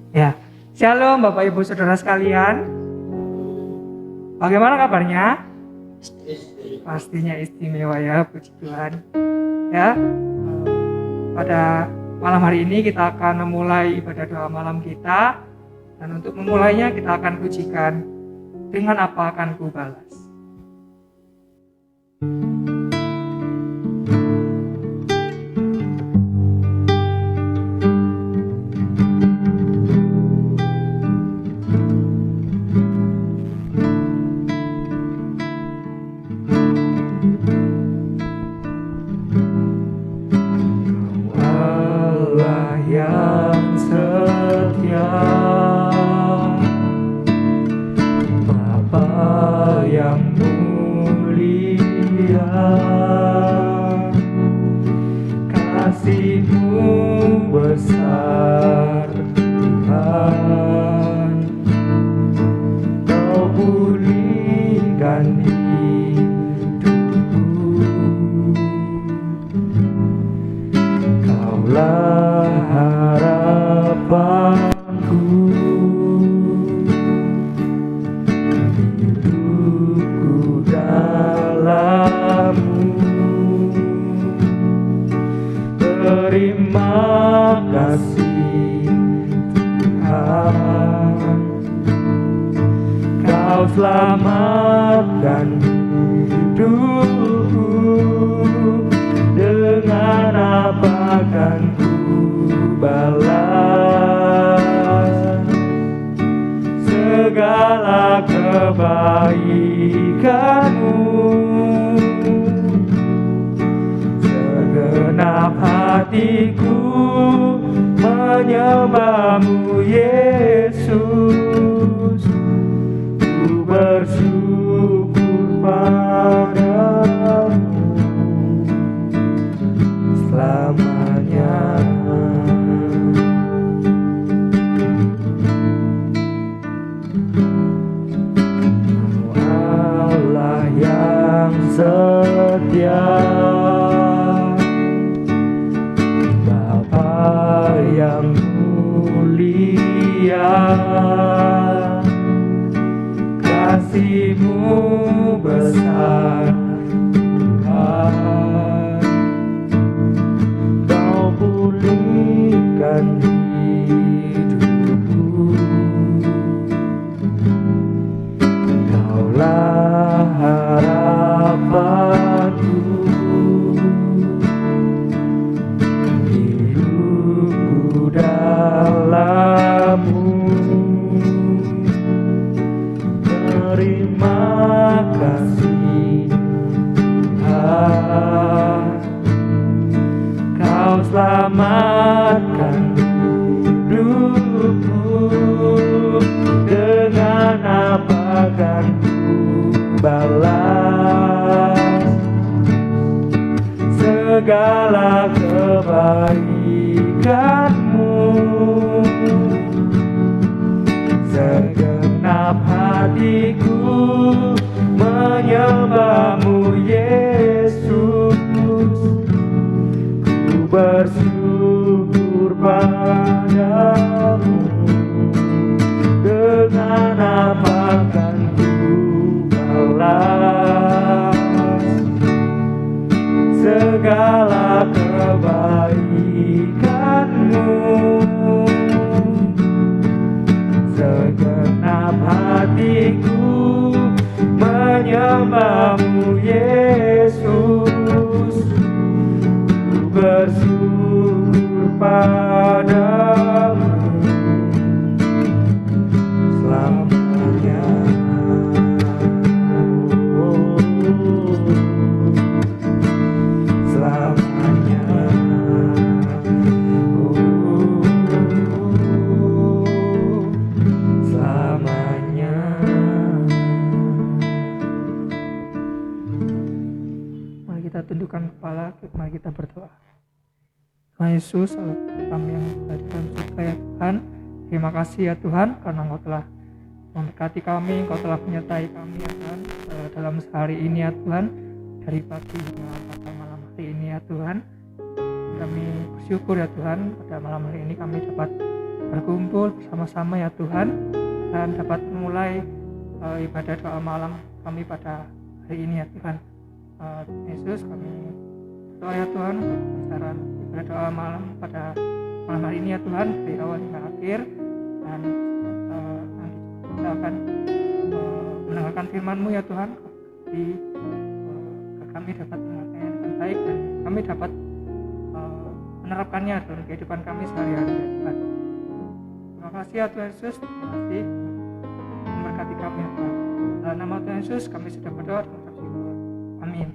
Ya, Shalom Bapak Ibu Saudara sekalian. Bagaimana kabarnya? Pastinya istimewa ya, puji Tuhan. Ya, pada malam hari ini kita akan memulai ibadah doa malam kita. Dan untuk memulainya kita akan pujikan dengan apa akan ku balas. Selamatkan hidupku, dengan apa kan ku balas segala kebaikanmu. Segenap hatiku menyembahmu Yesus, bersyukur padamu selamanya. Allah yang setia, Bapa yang mulia, kasih-Mu besar Tuhan. Kau pulihkan hidupku, Kaulah harapanku. Hidupku dalam-Mu, terima kasih Tuhan. Kau selamatkan hidupku, dengan apa kan ku balas segala kebaikan-Mu. Segenap hatiku menyembahmu Yesus, ku bersyukur padamu. Dengan apa kan ku balas segala kebaikan-Mu. Segenap hatiku menyembahmu Yesus, ku bersyukur padamu selamanya. Selamanya. Tundukkan kepala, mari kita berdoa. Tuhan Yesus, kami yang berada dalam surga ya Tuhan, terima kasih ya Tuhan karena Engkau telah memberkati kami, Engkau telah menyertai kami ya Tuhan dalam sehari ini ya Tuhan, dari pagi hingga pada malam hari seperti ini ya Tuhan. Kami bersyukur ya Tuhan, pada malam hari ini kami dapat berkumpul bersama-sama ya Tuhan, dan dapat memulai ibadah doa malam kami pada hari ini ya Tuhan. Yesus, kami doa ya Tuhan untuk ibadah doa malam pada malam hari ini ya Tuhan, dari awal hingga akhir, dan nanti kita akan mendengarkan firman-Mu ya Tuhan, kami dapat mendengarkannya dengan baik dan kami dapat menerapkannya dalam kehidupan kami sehari-hari ya Tuhan. Terima kasih ya Tuhan Yesus, terima kasih memberkati kami ya Tuhan. Dalam nama Tuhan Yesus kami sudah berdoa dan mengucap syukur. Amin.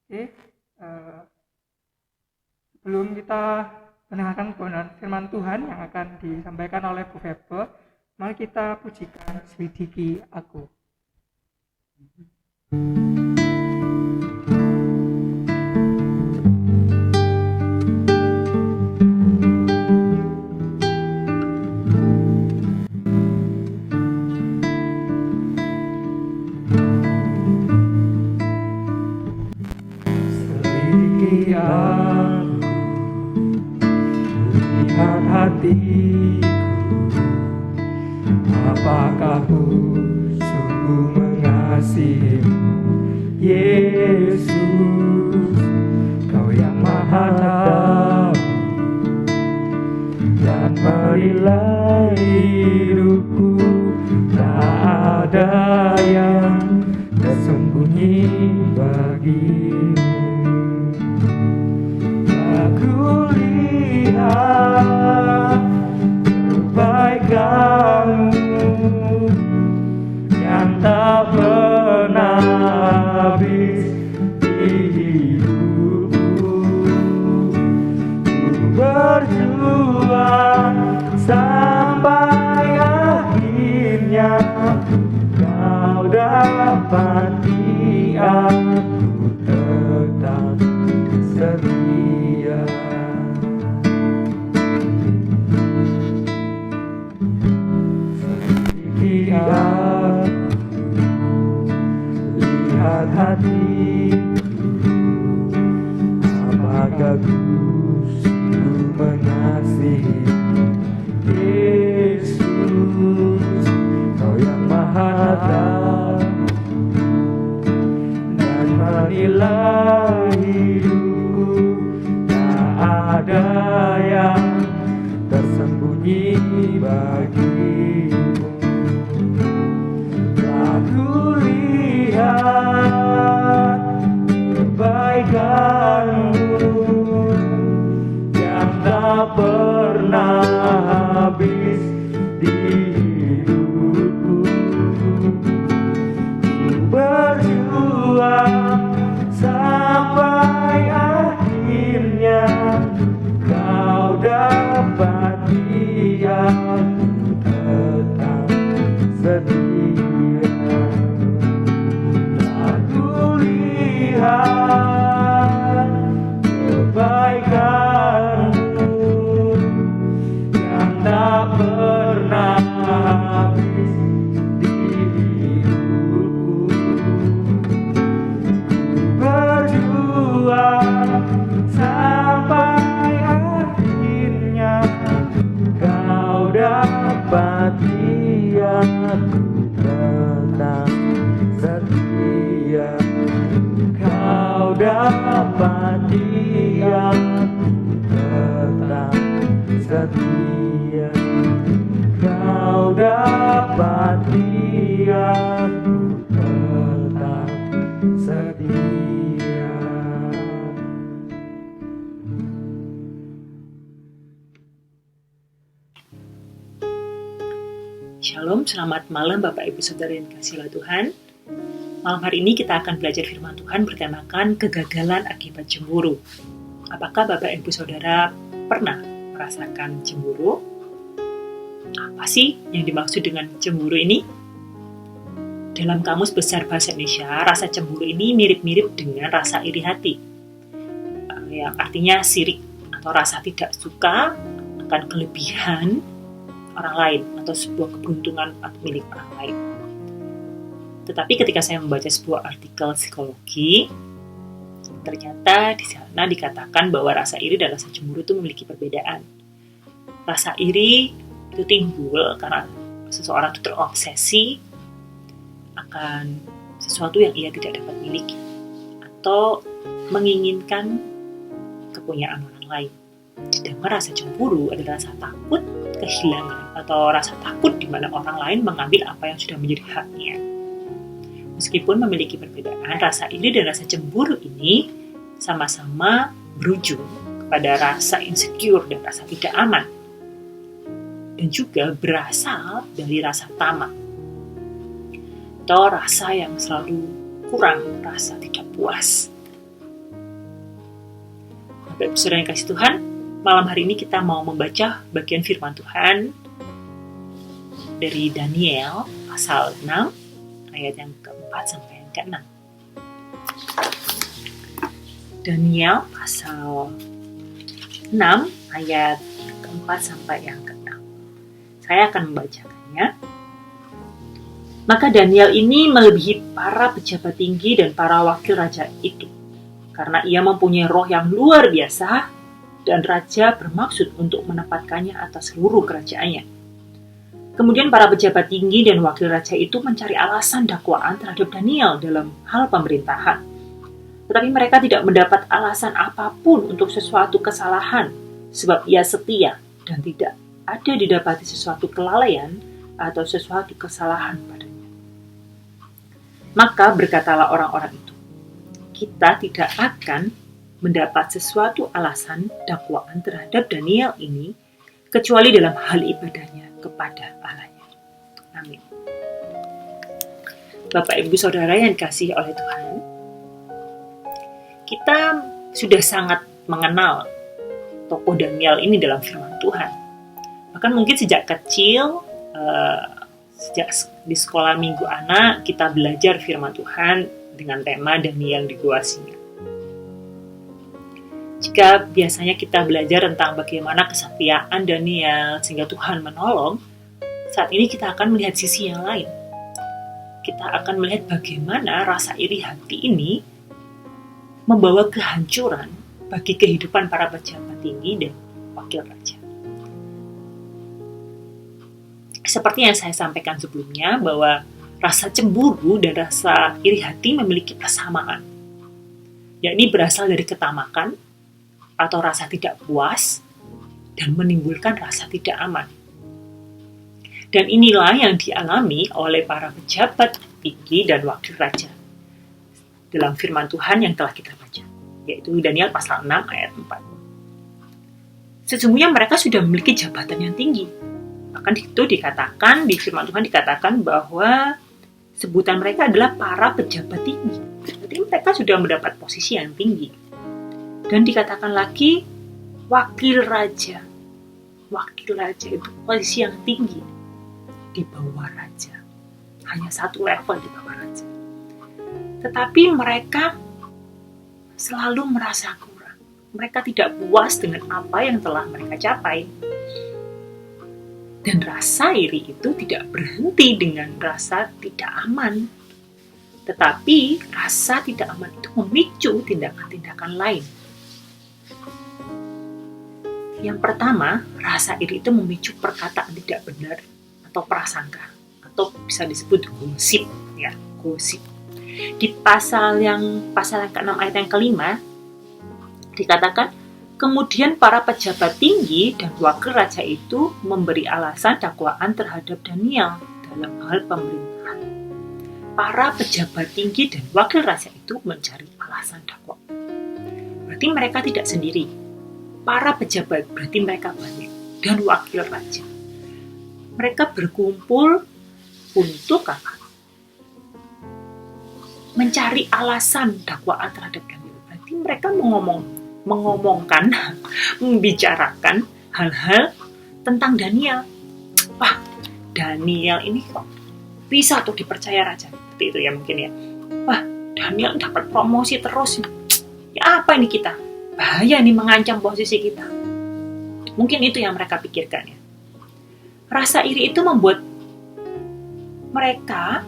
Oke, sebelum kita mendengarkan kebenaran firman Tuhan yang akan disampaikan oleh Bu Febe, mari kita pujikan Selidiki Aku. Selidiki aku, lihat hatiku, apakah ku sungguh mengasihimu, Yesus, Kau yang maha tahu dan menilai hidupku, tak ada yang tersembunyi bagimu. Aku lihat kebaikan-Mu yang tak pernah habis di hidupku. Ku berjuang sampai akhirnya Kau dapati aku tetap setia. Selidiki aku, lihat hatiku, apakah ku sungguh mengasihimu, Yesus, Kau yang maha tahu dan menilai hidupku, tak ada yang tersembunyi bagimu. Aku lihat kebaikan-Mu yang tak pernah habis di hidupku. Ku berjuang sampai akhirnya Kau dapati aku tetap setia. Aku lihat kebaikan-Mu yang tak pernah habis di hidupku. Ku berjuang sampai akhirnya Kau dapati aku tetap setia. Kau dapati aku tetap setia. Kau dapati aku tetap setia. Shalom, selamat malam Bapak Ibu Saudara yang dikasihi Tuhan. Malam hari ini kita akan belajar firman Tuhan bertemakan kegagalan akibat cemburu. Apakah Bapak Ibu Saudara pernah merasakan cemburu? Apa sih yang dimaksud dengan cemburu ini? Dalam Kamus Besar Bahasa Indonesia, rasa cemburu ini mirip-mirip dengan rasa iri hati, yang artinya sirik atau rasa tidak suka akan kelebihan orang lain atau sebuah keberuntungan milik orang lain. Tetapi ketika saya membaca sebuah artikel psikologi, ternyata di sana dikatakan bahwa rasa iri dan rasa cemburu itu memiliki perbedaan. Rasa iri itu timbul karena seseorang itu terobsesi akan sesuatu yang ia tidak dapat miliki atau menginginkan kepunyaan orang lain. Sedangkan rasa cemburu adalah rasa takut kehilangan atau rasa takut di mana orang lain mengambil apa yang sudah menjadi haknya. Meskipun memiliki perbedaan, rasa iri dan rasa cemburu ini sama-sama berujung kepada rasa insecure dan rasa tidak aman. Dan juga berasal dari rasa tamak atau rasa yang selalu kurang, rasa tidak puas. Bapak Ibu Saudara yang kasih Tuhan, malam hari ini kita mau membaca bagian firman Tuhan dari Daniel pasal 6 ayat yang keempat sampai yang ke-6. Daniel pasal 6 ayat keempat sampai yang ke-6. Saya akan membacakannya. Maka Daniel ini melebihi para pejabat tinggi dan para wakil raja itu, karena ia mempunyai roh yang luar biasa dan raja bermaksud untuk menempatkannya atas seluruh kerajaannya. Kemudian para pejabat tinggi dan wakil raja itu mencari alasan dakwaan terhadap Daniel dalam hal pemerintahan. Tetapi mereka tidak mendapat alasan apapun untuk sesuatu kesalahan, sebab ia setia dan tidak ada didapati sesuatu kelalaian atau sesuatu kesalahan padanya. Maka berkatalah orang-orang itu, kita tidak akan mendapat sesuatu alasan dakwaan terhadap Daniel ini kecuali dalam hal ibadahnya kepada Allahnya. Amin. Bapak Ibu Saudara yang dikasihi oleh Tuhan, kita sudah sangat mengenal tokoh Daniel ini dalam firman Tuhan. Bahkan mungkin sejak kecil, sejak di sekolah minggu anak, kita belajar firman Tuhan dengan tema Daniel di Gua Singa. Jika biasanya kita belajar tentang bagaimana kesetiaan Daniel sehingga Tuhan menolong, saat ini kita akan melihat sisi yang lain. Kita akan melihat bagaimana rasa iri hati ini membawa kehancuran bagi kehidupan para pejabat tinggi dan wakil raja. Seperti yang saya sampaikan sebelumnya, bahwa rasa cemburu dan rasa iri hati memiliki persamaan, yakni berasal dari ketamakan atau rasa tidak puas dan menimbulkan rasa tidak aman. Dan inilah yang dialami oleh para pejabat tinggi dan wakil raja dalam firman Tuhan yang telah kita baca, yaitu Daniel pasal 6 ayat 4. Sesungguhnya mereka sudah memiliki jabatan yang tinggi. Bahkan itu dikatakan, di firman Tuhan dikatakan bahwa sebutan mereka adalah para pejabat tinggi. Jadi mereka sudah mendapat posisi yang tinggi. Dan dikatakan lagi wakil raja. Wakil raja itu posisi yang tinggi di bawah raja. Hanya satu level di bawah raja. Tetapi mereka selalu merasa kurang. Mereka tidak puas dengan apa yang telah mereka capai. Dan rasa iri itu tidak berhenti dengan rasa tidak aman. Tetapi rasa tidak aman itu memicu tindakan-tindakan lain. Yang pertama, rasa iri itu memicu perkataan tidak benar atau prasangka, atau bisa disebut gosip, ya, gosip. Di pasal yang ke-6 ayat yang ke-5 dikatakan, kemudian para pejabat tinggi dan wakil raja itu memberi alasan dakwaan terhadap Daniel dalam hal pemerintahan. Para pejabat tinggi dan wakil raja itu mencari alasan dakwaan. Berarti mereka tidak sendiri. Para pejabat berarti mereka banyak, dan wakil raja. Mereka berkumpul untuk apa? Mencari alasan dakwaan terhadap Daniel. Berarti mereka mengomongkan, membicarakan hal-hal tentang Daniel. Wah, Daniel ini kok bisa tuh dipercaya raja. Seperti itu ya mungkin ya. Wah, Daniel dapat promosi terus. Ya apa ini kita? Bahaya nih, mengancam posisi kita. Mungkin itu yang mereka pikirkan ya. Rasa iri itu membuat mereka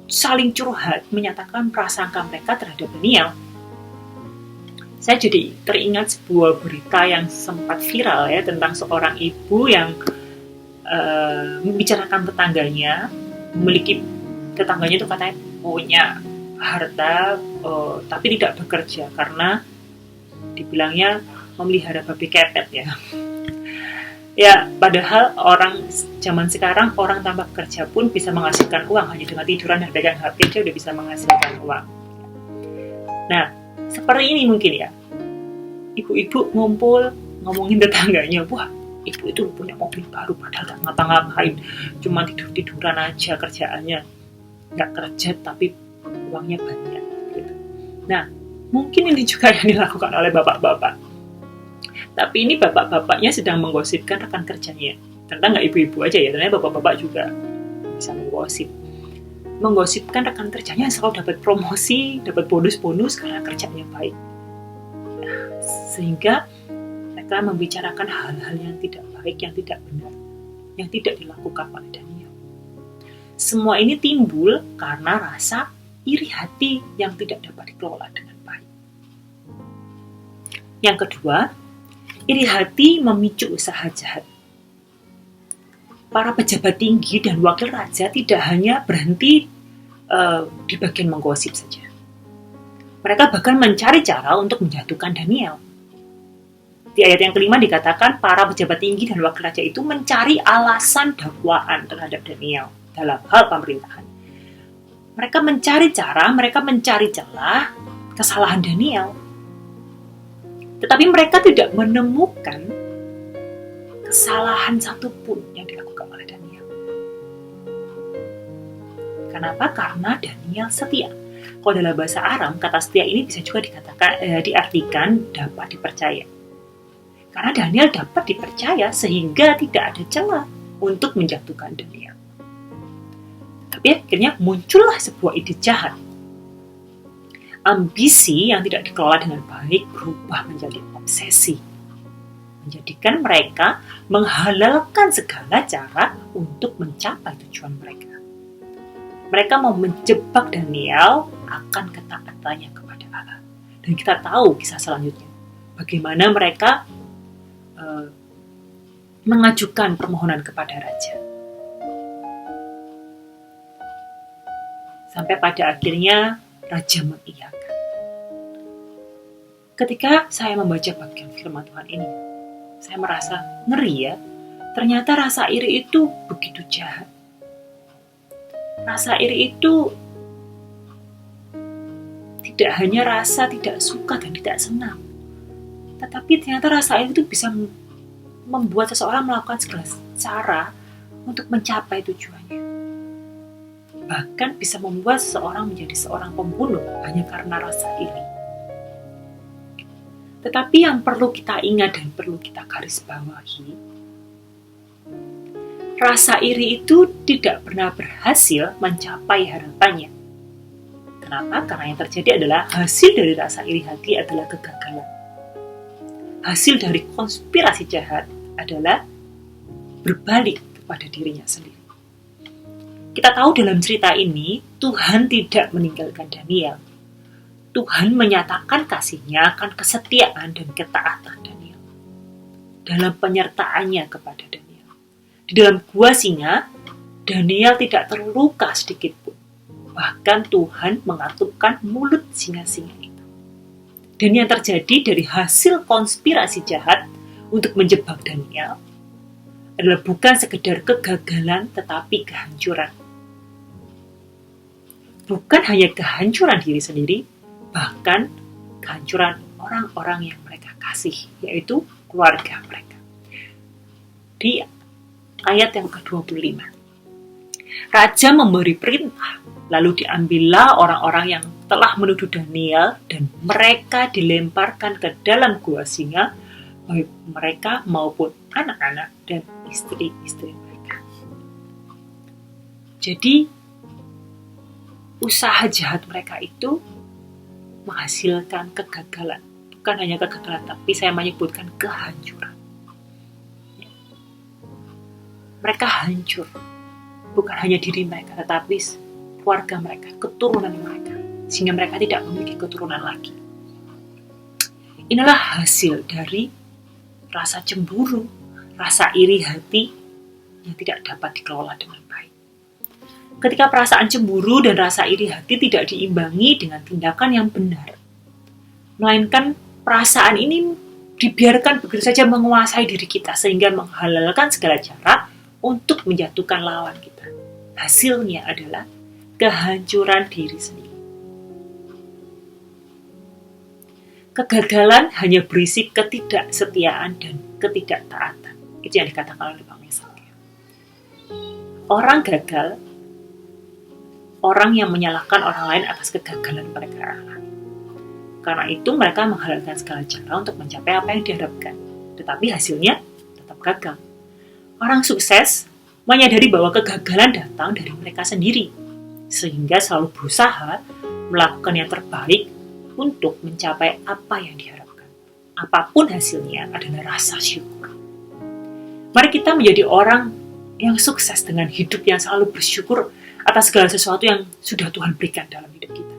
saling curhat, menyatakan prasangka mereka terhadap Daniel. Saya jadi teringat sebuah berita yang sempat viral ya, tentang seorang ibu yang membicarakan tetangganya, tetangganya itu katanya punya harta, tapi tidak bekerja karena dibilangnya memelihara babi kepet ya. Ya, padahal orang zaman sekarang, orang tanpa kerja pun bisa menghasilkan uang. Hanya dengan tiduran dan pegang HP aja udah bisa menghasilkan uang. Nah, seperti ini mungkin ya. Ibu-ibu ngumpul, ngomongin tetangganya, wah, ibu itu punya mobil baru padahal gak ngapa-ngapain. Cuma tidur-tiduran aja kerjaannya. Gak kerja tapi uangnya banyak. Gitu. Nah, mungkin ini juga yang dilakukan oleh bapak-bapak. Tapi ini bapak-bapaknya sedang menggosipkan rekan kerjanya. Ternyata nggak ibu-ibu aja ya, ternyata bapak-bapak juga bisa menggosipkan rekan kerjanya yang selalu dapat promosi, dapat bonus-bonus karena kerjanya baik. Nah, sehingga mereka membicarakan hal-hal yang tidak baik, yang tidak benar, yang tidak dilakukan oleh Daniel. Semua ini timbul karena rasa iri hati yang tidak dapat dikelola dengan baik. Yang kedua, iri hati memicu usaha jahat. Para pejabat tinggi dan wakil raja tidak hanya berhenti di bagian menggosip saja. Mereka bahkan mencari cara untuk menjatuhkan Daniel. Di ayat yang kelima dikatakan para pejabat tinggi dan wakil raja itu mencari alasan dakwaan terhadap Daniel dalam hal pemerintahan. Mereka mencari cara, mereka mencari celah kesalahan Daniel. Tetapi mereka tidak menemukan kesalahan satupun yang dilakukan oleh Daniel. Kenapa? Karena Daniel setia. Kalau dalam bahasa Aram, kata setia ini bisa juga diartikan dapat dipercaya. Karena Daniel dapat dipercaya sehingga tidak ada celah untuk menjatuhkan Daniel. Tapi akhirnya muncullah sebuah ide jahat. Ambisi yang tidak dikelola dengan baik berubah menjadi obsesi, menjadikan mereka menghalalkan segala cara untuk mencapai tujuan mereka. Mereka mau menjebak Daniel akan ketaatannya kepada Allah. Dan kita tahu kisah selanjutnya, bagaimana mereka mengajukan permohonan kepada raja. Sampai pada akhirnya raja mengiyakan. Ketika saya membaca bagian firman Tuhan ini, saya merasa ngeri ya. Ternyata rasa iri itu begitu jahat. Rasa iri itu tidak hanya rasa tidak suka dan tidak senang, tetapi ternyata rasa iri itu bisa membuat seseorang melakukan segala cara untuk mencapai tujuannya. Bahkan bisa membuat seseorang menjadi seorang pembunuh hanya karena rasa iri. Tetapi yang perlu kita ingat dan perlu kita garis bawahi, rasa iri itu tidak pernah berhasil mencapai harapannya. Kenapa? Karena yang terjadi adalah hasil dari rasa iri hati adalah kegagalan. Hasil dari konspirasi jahat adalah berbalik kepada dirinya sendiri. Kita tahu dalam cerita ini, Tuhan tidak meninggalkan Daniel. Tuhan menyatakan kasih-Nya akan kesetiaan dan ketaatan Daniel dalam penyertaannya kepada Daniel. Di dalam gua singa, Daniel tidak terluka sedikit pun. Bahkan Tuhan mengatupkan mulut singa-singa itu. Dan yang terjadi dari hasil konspirasi jahat untuk menjebak Daniel adalah bukan sekedar kegagalan tetapi kehancuran. Bukan hanya kehancuran diri sendiri, bahkan kehancuran orang-orang yang mereka kasih, yaitu keluarga mereka. Di ayat yang ke-25, Raja memberi perintah, lalu diambillah orang-orang yang telah menuduh Daniel dan mereka dilemparkan ke dalam gua singa, baik mereka maupun anak-anak dan istri-istri mereka. Jadi, usaha jahat mereka itu menghasilkan kegagalan. Bukan hanya kegagalan, tapi saya menyebutkan kehancuran. Mereka hancur. Bukan hanya diri mereka, tetapi keluarga mereka, keturunan mereka, sehingga mereka tidak memiliki keturunan lagi. Inilah hasil dari rasa cemburu, rasa iri hati yang tidak dapat dikelola dengan baik. Ketika perasaan cemburu dan rasa iri hati tidak diimbangi dengan tindakan yang benar, melainkan perasaan ini dibiarkan begitu saja menguasai diri kita sehingga menghalalkan segala cara untuk menjatuhkan lawan kita. Hasilnya adalah kehancuran diri sendiri. Kegagalan hanya berisi ketidaksetiaan dan ketidaktaatan. Itu yang dikatakan oleh Bang Mesak. Orang gagal, orang yang menyalahkan orang lain atas kegagalan mereka. Karena itu mereka menghalalkan segala cara untuk mencapai apa yang diharapkan. Tetapi hasilnya tetap gagal. Orang sukses menyadari bahwa kegagalan datang dari mereka sendiri, sehingga selalu berusaha melakukan yang terbaik untuk mencapai apa yang diharapkan. Apapun hasilnya adalah rasa syukur. Mari kita menjadi orang yang sukses dengan hidup yang selalu bersyukur atas segala sesuatu yang sudah Tuhan berikan dalam hidup kita.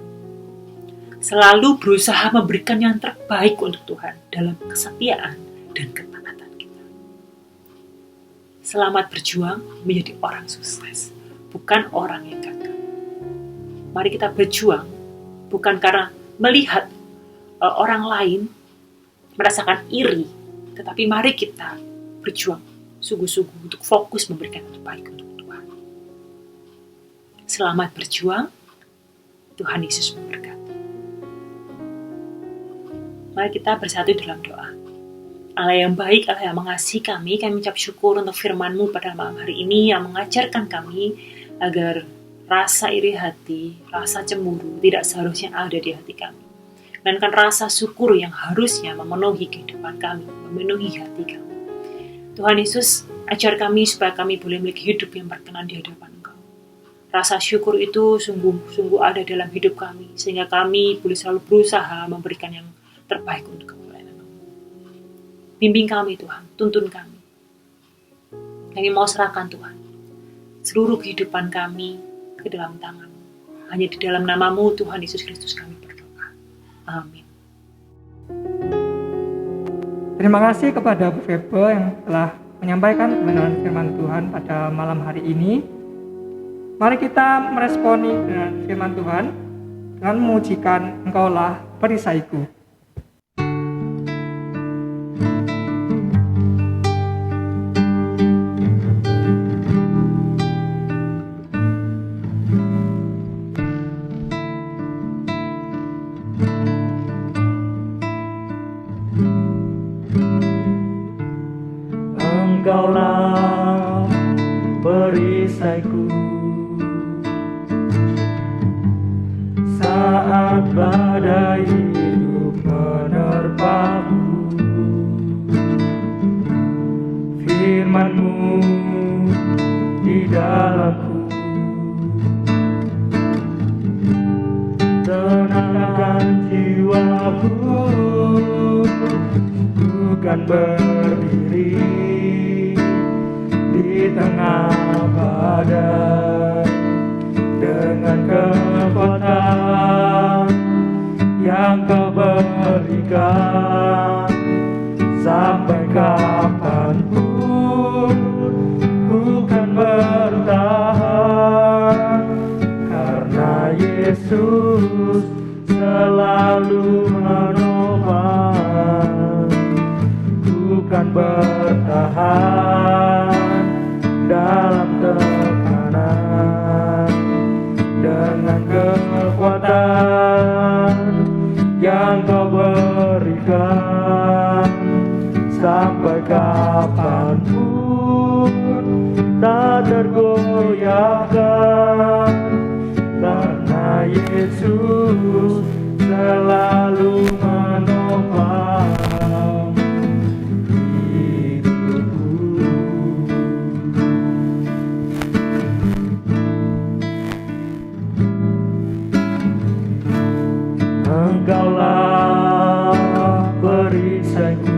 Selalu berusaha memberikan yang terbaik untuk Tuhan dalam kesetiaan dan ketaatan kita. Selamat berjuang menjadi orang sukses, bukan orang yang gagal. Mari kita berjuang bukan karena melihat orang lain merasakan iri, tetapi mari kita berjuang sungguh-sungguh untuk fokus memberikan yang terbaik untuk Tuhan. Selamat berjuang, Tuhan Yesus memberkati. Mari kita bersatu dalam doa. Allah yang baik, Allah yang mengasihi kami mengucap syukur untuk firman-Mu pada malam hari ini yang mengajarkan kami agar rasa iri hati, rasa cemburu tidak seharusnya ada di hati kami. Melainkan rasa syukur yang harusnya memenuhi kehidupan kami, memenuhi hati kami. Tuhan Yesus, ajar kami supaya kami boleh memiliki hidup yang berkenan di hadapan Engkau. Rasa syukur itu sungguh-sungguh ada dalam hidup kami, sehingga kami boleh selalu berusaha memberikan yang terbaik untuk kemuliaan-Mu. Bimbing kami Tuhan, tuntun kami. Kami mau serahkan Tuhan seluruh kehidupan kami ke dalam tangan-Mu. Hanya di dalam nama-Mu Tuhan Yesus Kristus kami berdoa. Amin. Terima kasih kepada Bu Febe yang telah menyampaikan kebenaran firman Tuhan pada malam hari ini. Mari kita meresponi dengan firman Tuhan dengan memujikan Engkaulah perisaiku. Engkaulah perisaiku saat badai hidup menerpaku. Firman-Mu di dalamku tenangkan jiwaku, bukan berdiri di tengah badai dengan kekuatan yang Kau berikan. Sampai kapanpun ku kan bertahan, karena Yesus selalu menopang. Ku kan bertahan dalam tekanan dengan kekuatan yang Kau berikan. Sampai kapanpun tak tergoyahkan, karena Yesus selalu menopang hidupku. Engkaulah perisaiku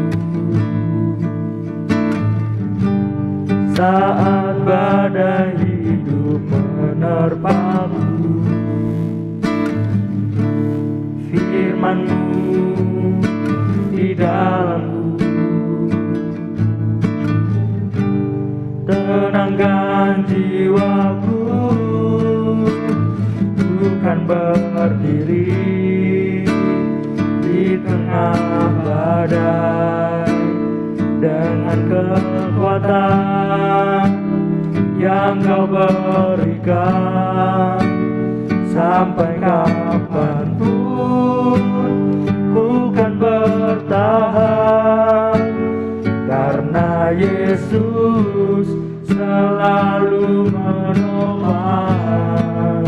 saat badai hidup menerpaku. firman-Mu di dalamku. Tenangkan jiwaku, bukan berdiri di tengah badai dengan kekuatan yang Kau berikan. Sampai kapanpun ku kan bertahan, karena Yesus selalu menopang.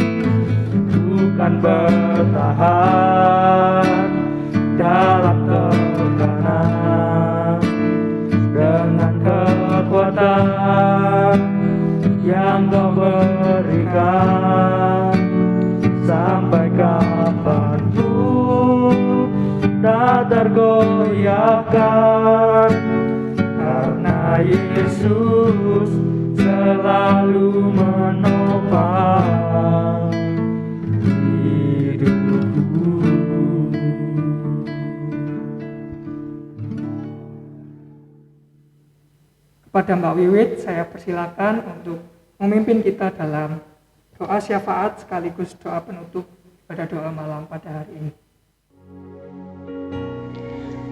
Ku kan bertahan dalam tekanan dengan kekuatan yang Kau berikan. Sampai kapanpun tak tergoyahkan, karena Yesus selalu menopang hidupku. Kepada Mbak Wiwit, saya persilakan untuk memimpin kita dalam doa syafaat sekaligus doa penutup pada doa malam pada hari ini.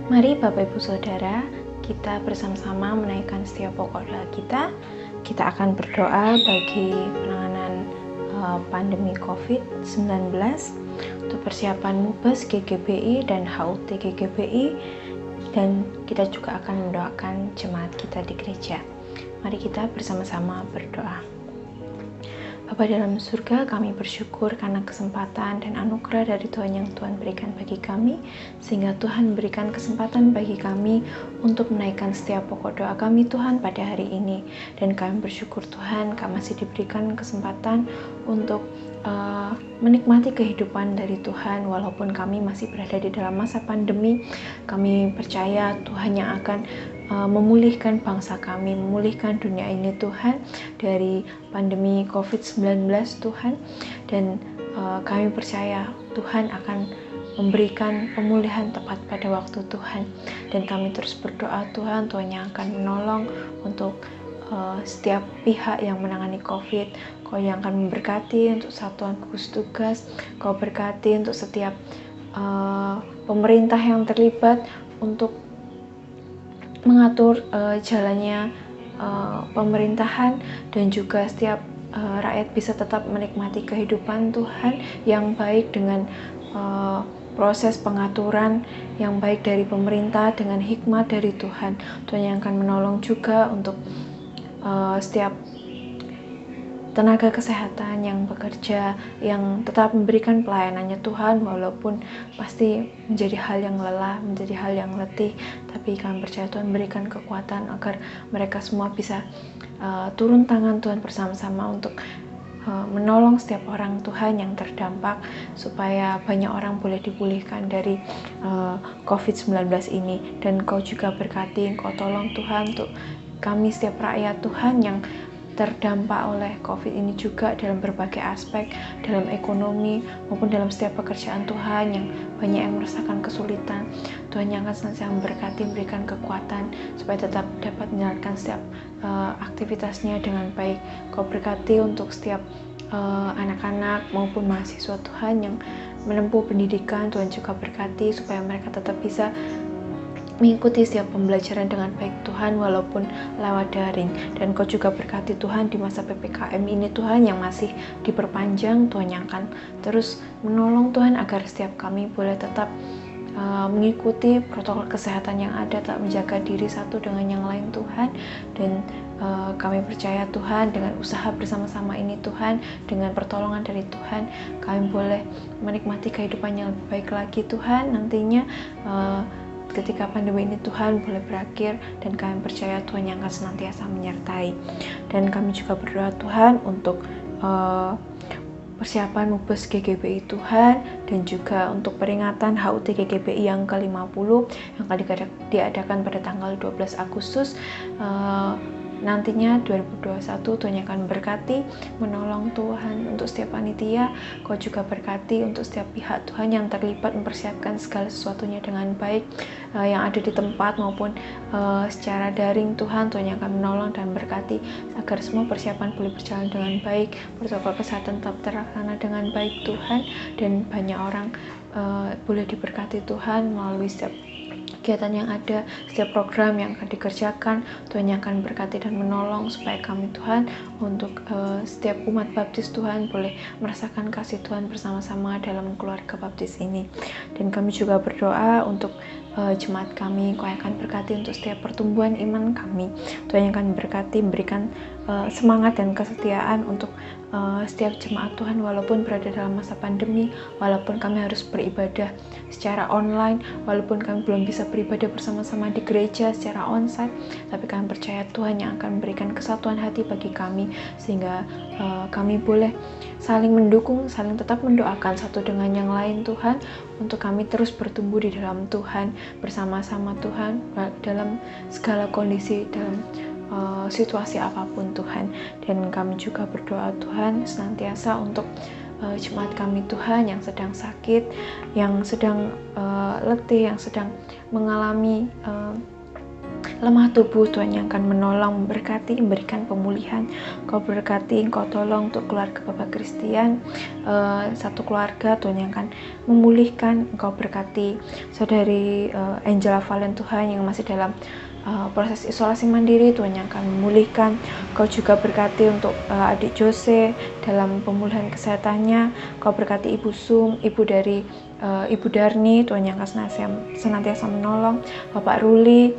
Mari Bapak Ibu Saudara, kita bersama-sama menaikkan setiap pokok doa kita. Kita akan berdoa bagi penanganan pandemi COVID-19 untuk persiapan MUBES GGBI dan HUT GGBI, dan kita juga akan mendoakan jemaat kita di gereja. Mari kita bersama-sama berdoa. Bapa dalam surga, kami bersyukur karena kesempatan dan anugerah dari Tuhan yang Tuhan berikan bagi kami, sehingga Tuhan berikan kesempatan bagi kami untuk menaikkan setiap pokok doa kami Tuhan pada hari ini. Dan kami bersyukur Tuhan, kami masih diberikan kesempatan untuk menikmati kehidupan dari Tuhan. Walaupun kami masih berada di dalam masa pandemi, kami percaya Tuhan yang akan memulihkan bangsa kami, memulihkan dunia ini Tuhan dari pandemi COVID-19 Tuhan. Dan kami percaya Tuhan akan memberikan pemulihan tepat pada waktu Tuhan. Dan kami terus berdoa Tuhan yang akan menolong untuk setiap pihak yang menangani COVID. Kau yang akan memberkati untuk satuan gugus tugas, Kau berkati untuk setiap pemerintah yang terlibat untuk mengatur jalannya pemerintahan, dan juga setiap rakyat bisa tetap menikmati kehidupan Tuhan yang baik dengan proses pengaturan yang baik dari pemerintah dengan hikmat dari Tuhan. Tuhan yang akan menolong juga untuk setiap tenaga kesehatan yang bekerja, yang tetap memberikan pelayanannya Tuhan, walaupun pasti menjadi hal yang lelah, menjadi hal yang letih, tapi kami percaya Tuhan berikan kekuatan agar mereka semua bisa turun tangan Tuhan bersama-sama untuk menolong setiap orang Tuhan yang terdampak, supaya banyak orang boleh dipulihkan dari COVID-19 ini. Dan Kau juga berkati, Kau tolong Tuhan untuk kami setiap rakyat Tuhan yang terdampak oleh COVID ini juga dalam berbagai aspek, dalam ekonomi maupun dalam setiap pekerjaan Tuhan yang banyak yang merasakan kesulitan. Tuhan yang akan senantiasa memberkati, memberikan kekuatan supaya tetap dapat menjalankan setiap aktivitasnya dengan baik. Kau berkati untuk setiap anak-anak maupun mahasiswa Tuhan yang menempuh pendidikan. Tuhan juga berkati supaya mereka tetap bisa mengikuti setiap pembelajaran dengan baik Tuhan, walaupun lewat daring. Dan Kau juga berkati Tuhan di masa PPKM ini Tuhan yang masih diperpanjang. Tuhan yang akan terus menolong Tuhan agar setiap kami boleh tetap mengikuti protokol kesehatan yang ada, tak menjaga diri satu dengan yang lain Tuhan. Dan kami percaya Tuhan dengan usaha bersama-sama ini Tuhan, dengan pertolongan dari Tuhan, kami boleh menikmati kehidupan yang lebih baik lagi Tuhan nantinya ketika pandemi ini Tuhan boleh berakhir. Dan kami percaya Tuhan yang akan senantiasa menyertai. Dan kami juga berdoa Tuhan untuk persiapan MUBES GGBI Tuhan, dan juga untuk peringatan HUT GGBI yang ke-50 yang akan diadakan pada tanggal 12 Agustus. nantinya 2021 Tuhan yang akan berkati, menolong Tuhan untuk setiap panitia. Kau juga berkati untuk setiap pihak Tuhan yang terlibat mempersiapkan segala sesuatunya dengan baik, yang ada di tempat maupun secara daring. Tuhan yang akan menolong dan berkati agar semua persiapan boleh berjalan dengan baik, protokol kesehatan tetap terlaksana dengan baik Tuhan, dan banyak orang boleh diberkati Tuhan melalui setiap kegiatan yang ada, setiap program yang akan dikerjakan. Tuhan yang akan berkati dan menolong supaya kami Tuhan untuk setiap umat baptis Tuhan boleh merasakan kasih Tuhan bersama-sama dalam keluarga baptis ini. Dan kami juga berdoa untuk jemaat kami. Kau yang akan berkati untuk setiap pertumbuhan iman kami. Tuhan yang akan berkati, berikan semangat dan kesetiaan untuk setiap jemaat Tuhan, walaupun berada dalam masa pandemi, walaupun kami harus beribadah secara online, walaupun kami belum bisa beribadah bersama-sama di gereja secara onsite, tapi kami percaya Tuhan yang akan memberikan kesatuan hati bagi kami, sehingga kami boleh saling mendukung, saling tetap mendoakan satu dengan yang lain Tuhan, untuk kami terus bertumbuh di dalam Tuhan, bersama-sama Tuhan, dalam segala kondisi, dalam situasi apapun Tuhan. Dan kami juga berdoa Tuhan senantiasa untuk jemaat kami Tuhan yang sedang sakit, yang sedang letih, yang sedang mengalami lemah tubuh. Tuhan yang akan menolong, memberkati, memberikan pemulihan. Kau berkati, Engkau tolong untuk keluarga Bapak Christian, satu keluarga Tuhan yang akan memulihkan. Engkau berkati saudari Angela Valen Tuhan yang masih dalam proses isolasi mandiri, Tuhan yang akan memulihkan. Kau juga berkati untuk adik Jose dalam pemulihan kesehatannya. Kau berkati Ibu Sum, ibu dari Ibu Darni, Tuhan yang akan senantiasa menolong. Bapak Ruli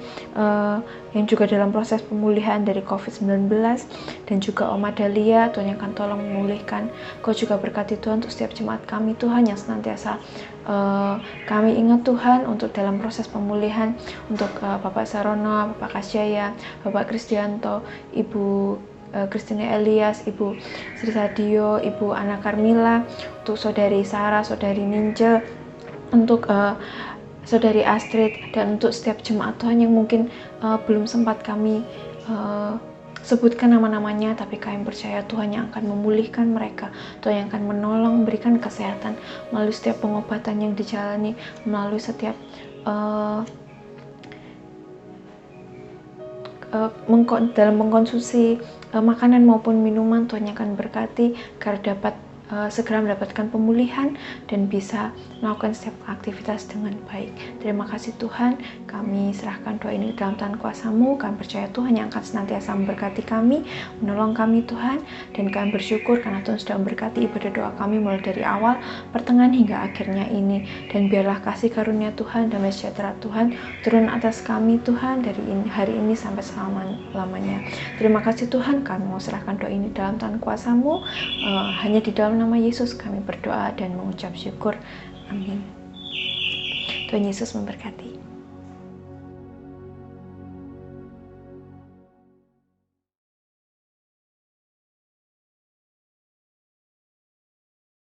yang juga dalam proses pemulihan dari COVID-19, dan juga Oma Dalia, Tuhan yang akan tolong memulihkan. Kau juga berkati Tuhan untuk setiap jemaat kami Tuhan yang senantiasa kami ingat Tuhan untuk dalam proses pemulihan, untuk Bapak Sarono, Bapak Kasyaya, Bapak Kristianto, Ibu Christine Elias, Ibu Sri Sadio, Ibu Ana Carmila, untuk Saudari Sarah, Saudari Ninjel, untuk Saudari Astrid, dan untuk setiap jemaat Tuhan yang mungkin belum sempat kami sebutkan nama-namanya, tapi kami percaya Tuhan yang akan memulihkan mereka, Tuhan yang akan menolong, memberikan kesehatan melalui setiap pengobatan yang dijalani, melalui setiap dalam mengkonsumsi makanan maupun minuman. Tuhan yang akan berkati agar dapat segera mendapatkan pemulihan dan bisa melakukan setiap aktivitas dengan baik. Terima kasih Tuhan, kami serahkan doa ini dalam tangan kuasa-Mu. Kami percaya Tuhan yang akan senantiasa memberkati kami, menolong kami Tuhan, dan kami bersyukur karena Tuhan sudah memberkati ibadah doa kami mulai dari awal, pertengahan hingga akhirnya ini. Dan biarlah kasih karunia Tuhan, damai sejahtera Tuhan turun atas kami Tuhan dari hari ini sampai selama-lamanya. Terima kasih Tuhan, kami mau serahkan doa ini dalam tangan kuasa-Mu, hanya di dalam nama Yesus kami berdoa dan mengucap syukur. Amin. Tuhan Yesus memberkati.